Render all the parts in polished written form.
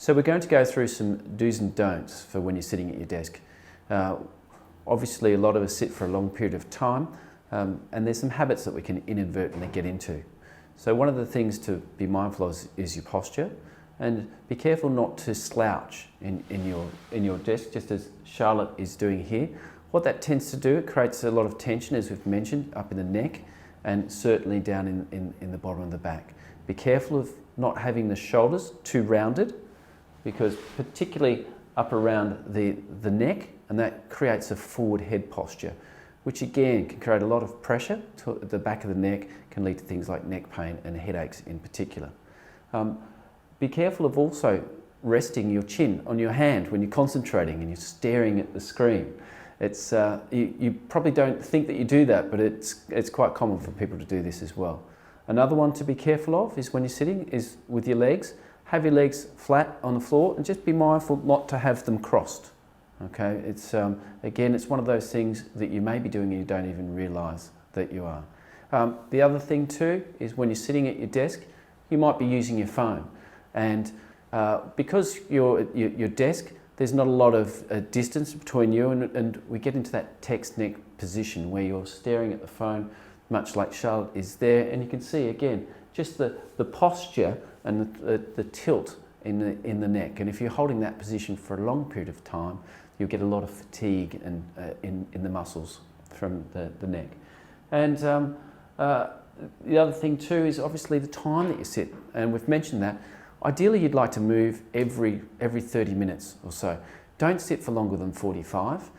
So we're going to go through some do's and don'ts for when you're sitting at your desk. Obviously a lot of us sit for a long period of time, and there's some habits that we can inadvertently get into. So one of the things to be mindful of is your posture, and be careful not to slouch in your desk, just as Charlotte is doing here. What that tends to do, it creates a lot of tension, as we've mentioned, up in the neck and certainly down in the bottom of the back. Be careful of not having the shoulders too rounded, because particularly up around the neck, and that creates a forward head posture, which again can create a lot of pressure to the back of the neck, can lead to things like neck pain and headaches in particular. Be careful of also resting your chin on your hand when you're concentrating and you're staring at the screen. It's, you probably don't think that you do that, but it's quite common for people to do this as well. Another one to be careful of is when you're sitting is with your legs. Have your legs flat on the floor and just be mindful not to have them crossed. Okay, it's again, it's one of those things that you may be doing and you don't even realise that you are. The other thing too is when you're sitting at your desk, you might be using your phone, and because your desk, there's not a lot of distance between you and we get into that text neck position where you're staring at the phone, much like Charlotte is there, and you can see again just the posture and the tilt in the neck. And if you're holding that position for a long period of time, you'll get a lot of fatigue and in the muscles from the neck. And the other thing too is obviously the time that you sit, and we've mentioned that. Ideally, you'd like to move every 30 minutes or so. Don't sit for longer than 45.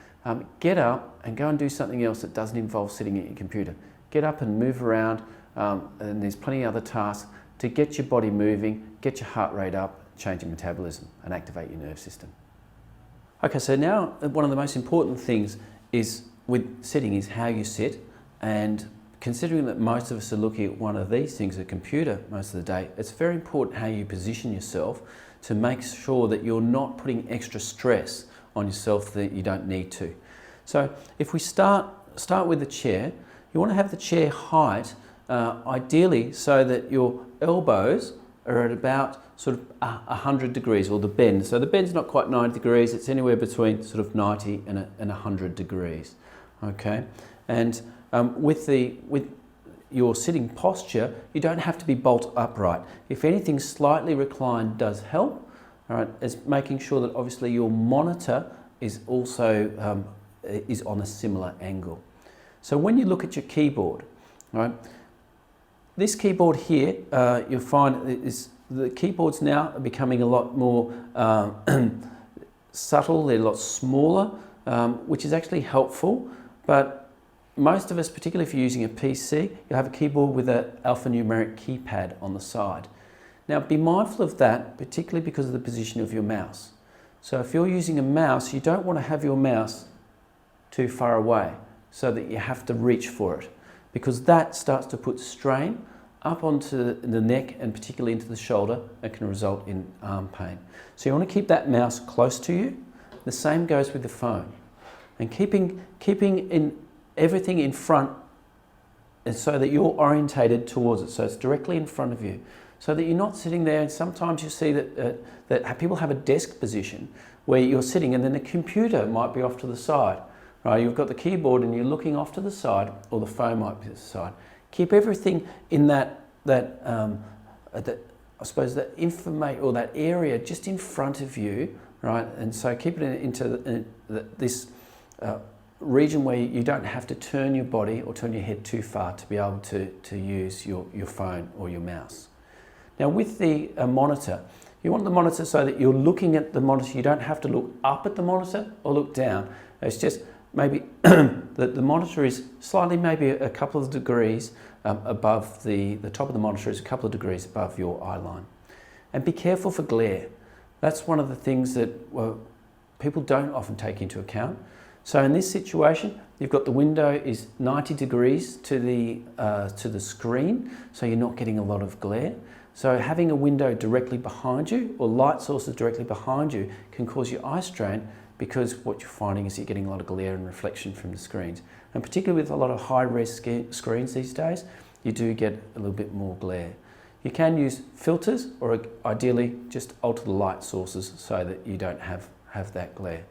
Get up and go and do something else that doesn't involve sitting at your computer. Get up and move around, and there's plenty of other tasks to get your body moving, get your heart rate up, change your metabolism, and activate your nerve system. Okay, so now one of the most important things is with sitting is how you sit, and considering that most of us are looking at one of these things, a computer, most of the day, it's very important how you position yourself to make sure that you're not putting extra stress on yourself that you don't need to. So if we start with the chair, you want to have the chair height, ideally so that your elbows are at about sort of 100 degrees, or the bend. So the bend's not quite 90 degrees, it's anywhere between sort of 90 and 100 degrees. Okay, and with your sitting posture, you don't have to be bolt upright. If anything, slightly reclined does help. All right, it's making sure that obviously your monitor is also is on a similar angle. So when you look at your keyboard, right, this keyboard here, you'll find is the keyboards now are becoming a lot more subtle. They're a lot smaller, which is actually helpful. But most of us, particularly if you're using a PC, you'll have a keyboard with an alphanumeric keypad on the side. Now be mindful of that, particularly because of the position of your mouse. So if you're using a mouse, you don't want to have your mouse too far away so that you have to reach for it, because that starts to put strain up onto the neck and particularly into the shoulder and can result in arm pain. So you want to keep that mouse close to you. The same goes with the phone. And keeping in everything in front so that you're orientated towards it, so it's directly in front of you, so that you're not sitting there. And sometimes you see that people have a desk position where you're sitting and then the computer might be off to the side. Right, you've got the keyboard and you're looking off to the side, or the phone might be to the side. Keep everything in that I suppose that information or that area just in front of you, right? And so keep it into this region where you don't have to turn your body or turn your head too far to be able to use your phone or your mouse. Now with the monitor, you want the monitor so that you're looking at the monitor. You don't have to look up at the monitor or look down. It's just maybe that the monitor is slightly, maybe a couple of degrees above the top of the monitor is a couple of degrees above your eye line. And be careful for glare. That's one of the things that people don't often take into account. So in this situation, you've got the window is 90 degrees to the screen, so you're not getting a lot of glare. So having a window directly behind you or light sources directly behind you can cause your eye strain, because what you're finding is you're getting a lot of glare and reflection from the screens. And particularly with a lot of high-res screens these days, you do get a little bit more glare. You can use filters or ideally just alter the light sources so that you don't have that glare.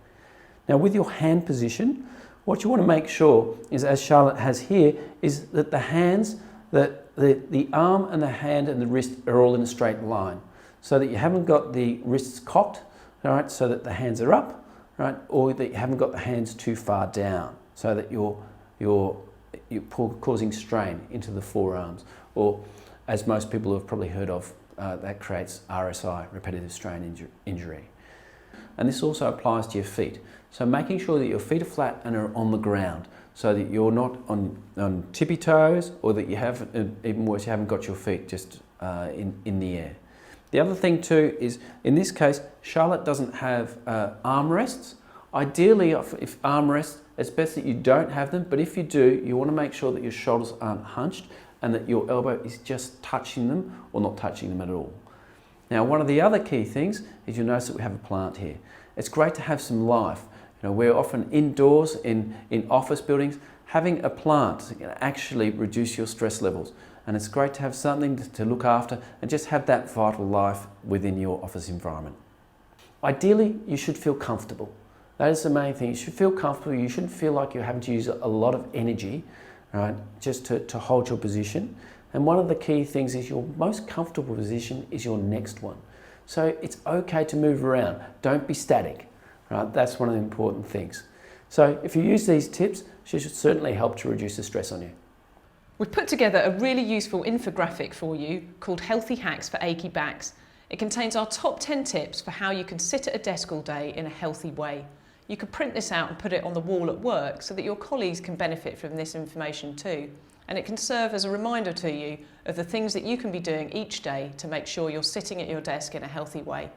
Now with your hand position, what you want to make sure is, as Charlotte has here, is that the hands, the arm and the hand and the wrist are all in a straight line, so that you haven't got the wrists cocked, all right, so that the hands are up, right, or that you haven't got the hands too far down, so that you're causing strain into the forearms, or as most people have probably heard of, that creates RSI, repetitive strain injury. And this also applies to your feet. So making sure that your feet are flat and are on the ground, so that you're not on tippy toes, or that you have, even worse, you haven't got your feet just in the air. The other thing too is, in this case, Charlotte doesn't have arm rests. Ideally, if arm rests, it's best that you don't have them, but if you do, you want to make sure that your shoulders aren't hunched and that your elbow is just touching them or not touching them at all. Now, one of the other key things is you'll notice that we have a plant here. It's great to have some life. You know, we're often indoors in office buildings. Having a plant can actually reduce your stress levels, and it's great to have something to look after and just have that vital life within your office environment. Ideally, you should feel comfortable. That is the main thing. You should feel comfortable. You shouldn't feel like you're having to use a lot of energy, right, just to hold your position. And one of the key things is your most comfortable position is your next one. So it's okay to move around. Don't be static, right? That's one of the important things. So if you use these tips, it should certainly help to reduce the stress on you. We've put together a really useful infographic for you called Healthy Hacks for Achy Backs. It contains our top 10 tips for how you can sit at a desk all day in a healthy way. You could print this out and put it on the wall at work so that your colleagues can benefit from this information too. And it can serve as a reminder to you of the things that you can be doing each day to make sure you're sitting at your desk in a healthy way.